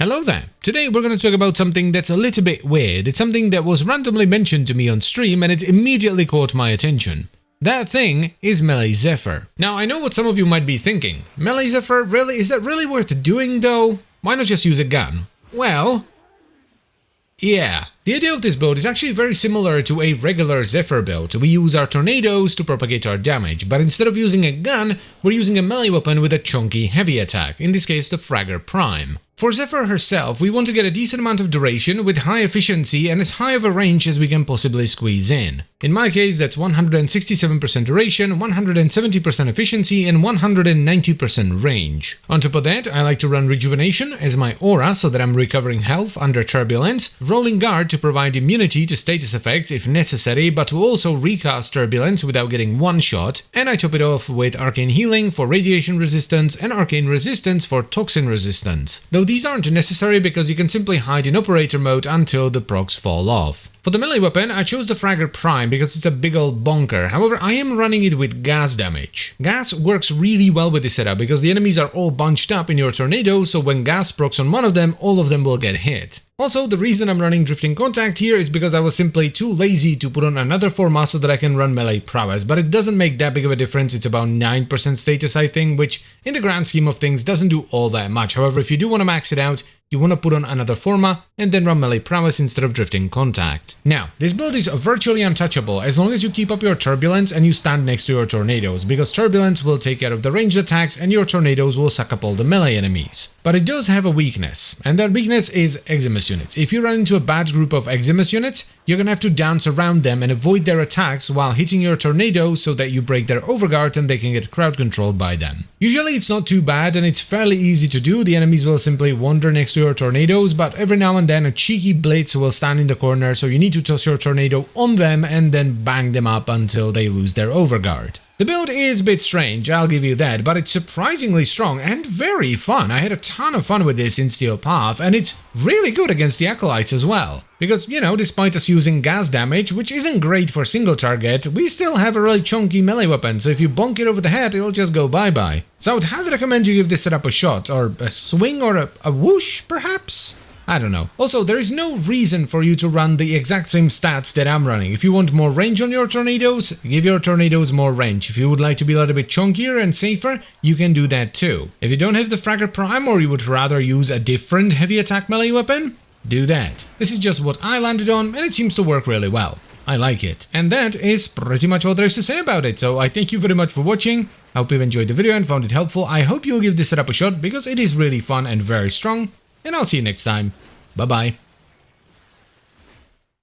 Hello there. Today we're going to talk about something that's a little bit weird. It's something that was randomly mentioned to me on stream and it immediately caught my attention. That thing is melee Zephyr. Now I know what some of you might be thinking. Melee Zephyr, really? Is that really worth doing though? Why not just use a gun? Well, yeah. The idea of this build is actually very similar to a regular Zephyr build. We use our tornadoes to propagate our damage, but instead of using a gun, we're using a melee weapon with a chunky heavy attack, in this case the Fragger Prime. For Zephyr herself, we want to get a decent amount of duration with high efficiency and as high of a range as we can possibly squeeze in. In my case, that's 167% duration, 170% efficiency, and 190% range. On top of that, I like to run Rejuvenation as my aura so that I'm recovering health under turbulence, Rolling Guard to provide immunity to status effects if necessary, but to also recast turbulence without getting one shot, and I top it off with Arcane Healing for radiation resistance and Arcane Resistance for toxin resistance. Though these aren't necessary because you can simply hide in operator mode until the procs fall off. For the melee weapon, I chose the Fragger Prime because it's a big old bonker, however I am running it with gas damage. Gas works really well with this setup because the enemies are all bunched up in your tornado, so when gas procs on one of them, all of them will get hit. Also, the reason I'm running Drifting Contact here is because I was simply too lazy to put on another forma so that I can run melee prowess, but it doesn't make that big of a difference. It's about 9% status I think, which in the grand scheme of things doesn't do all that much. However, if you do want to max it out, you want to put on another forma and then run melee prowess instead of Drifting Contact. Now, this build is virtually untouchable as long as you keep up your turbulence and you stand next to your tornadoes, because turbulence will take care of the ranged attacks and your tornadoes will suck up all the melee enemies. But it does have a weakness, and that weakness is Eximus units. If you run into a bad group of Eximus units, you're gonna have to dance around them and avoid their attacks while hitting your tornado so that you break their overguard and they can get crowd controlled by them. Usually it's not too bad and it's fairly easy to do. The enemies will simply wander next to your tornadoes, but every now and then a cheeky blitz will stand in the corner, so you need to toss your tornado on them and then bang them up until they lose their overguard. The build is a bit strange, I'll give you that, but it's surprisingly strong and very fun. I had a ton of fun with this in Steel Path, and it's really good against the Acolytes as well. Because, you know, despite us using gas damage, which isn't great for single target, we still have a really chunky melee weapon, so if you bonk it over the head, it'll just go bye-bye. So I would highly recommend you give this setup a shot, or a swing, or a whoosh, perhaps? I don't know. Also, there is no reason for you to run the exact same stats that I'm running. If you want more range on your tornadoes, give your tornadoes more range. If you would like to be a little bit chunkier and safer, you can do that too. If you don't have the Fragger Prime or you would rather use a different heavy attack melee weapon, do that. This is just what I landed on and it seems to work really well. I like it. And that is pretty much all there is to say about it, so I thank you very much for watching. I hope you've enjoyed the video and found it helpful. I hope you'll give this setup a shot because it is really fun and very strong. And I'll see you next time. Bye-bye.